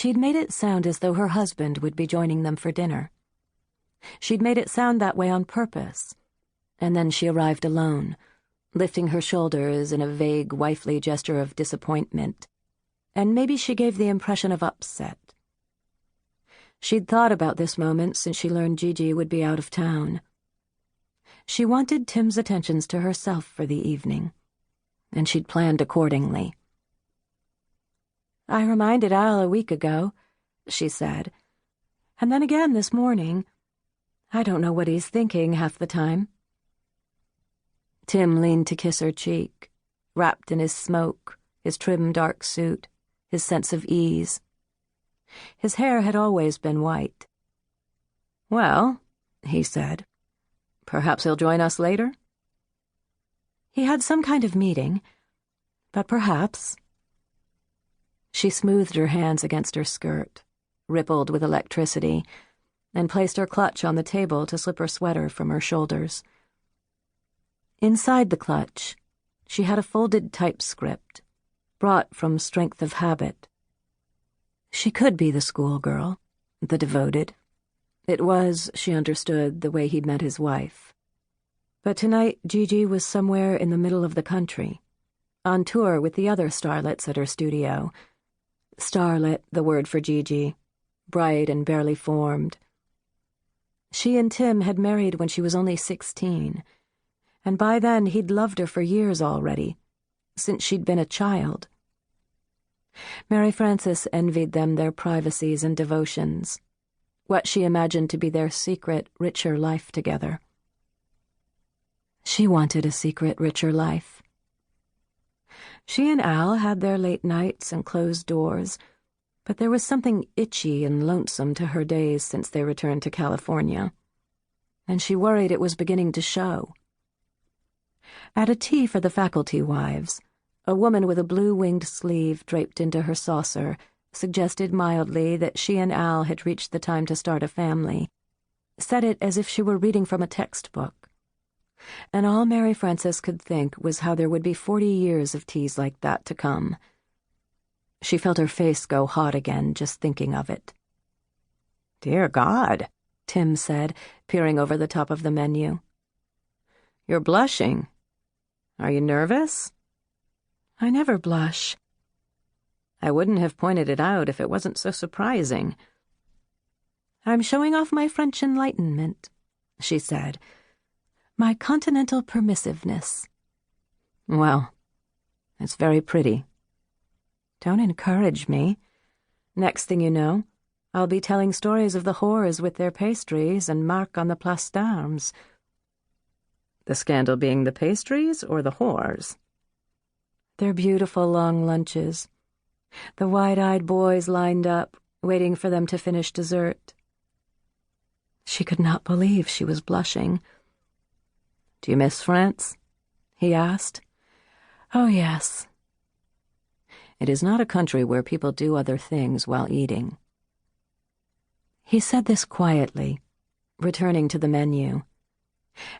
She'd made it sound as though her husband would be joining them for dinner. She'd made it sound that way on purpose, and then she arrived alone, lifting her shoulders in a vague, wifely gesture of disappointment, and maybe she gave the impression of upset. She'd thought about this moment since she learned Gigi would be out of town. She wanted Tim's attentions to herself for the evening, and she'd planned accordingly. "I reminded Al a week ago," she said, "and then again this morning. I don't know what he's thinking half the time." Tim leaned to kiss her cheek, wrapped in his smoke, his trim dark suit, his sense of ease. His hair had always been white. "Well," he said, "perhaps he'll join us later?" He had some kind of meeting, but perhaps. She smoothed her hands against her skirt, rippled with electricity, and placed her clutch on the table to slip her sweater from her shoulders. Inside the clutch, she had a folded typescript, brought from strength of habit. She could be the schoolgirl, the devoted. It was, she understood, the way he'd met his wife. But tonight Gigi was somewhere in the middle of the country, on tour with the other starlets at her studio. Starlet, the word for Gigi, bright and barely formed. She and Tim had married when she was only 16, and by then he'd loved her for years already, since she'd been a child. Mary Frances envied them their privacies and devotions, what she imagined to be their secret, richer life together. She wanted a secret, richer life. She and Al had their late nights and closed doors, but there was something itchy and lonesome to her days since they returned to California, and she worried it was beginning to show. At a tea for the faculty wives, a woman with a blue-winged sleeve draped into her saucer suggested mildly that she and Al had reached the time to start a family, said it as if she were reading from a textbook. And all Mary Frances could think was how there would be 40 years of teas like that to come. She felt her face go hot again just thinking of it. "Dear God," Tim said, peering over the top of the menu. "You're blushing. Are you nervous?" "I never blush." "I wouldn't have pointed it out if it wasn't so surprising." "I'm showing off my French enlightenment," she said. "My continental permissiveness." "Well, it's very pretty." "Don't encourage me. Next thing you know, I'll be telling stories of the whores with their pastries and Marc on the Place d'Armes." "The scandal being the pastries or the whores?" "Their beautiful long lunches. The wide-eyed boys lined up, waiting for them to finish dessert." She could not believe she was blushing. "Do you miss France?" he asked. "Oh, yes." "It is not a country where people do other things while eating." He said this quietly, returning to the menu.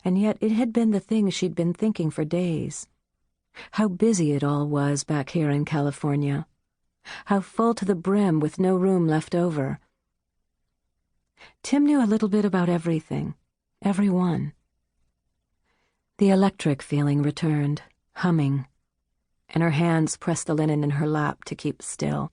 And yet it had been the thing she'd been thinking for days. How busy it all was back here in California. How full to the brim with no room left over. Tim knew a little bit about everything, everyone. The electric feeling returned, humming, and her hands pressed the linen in her lap to keep still.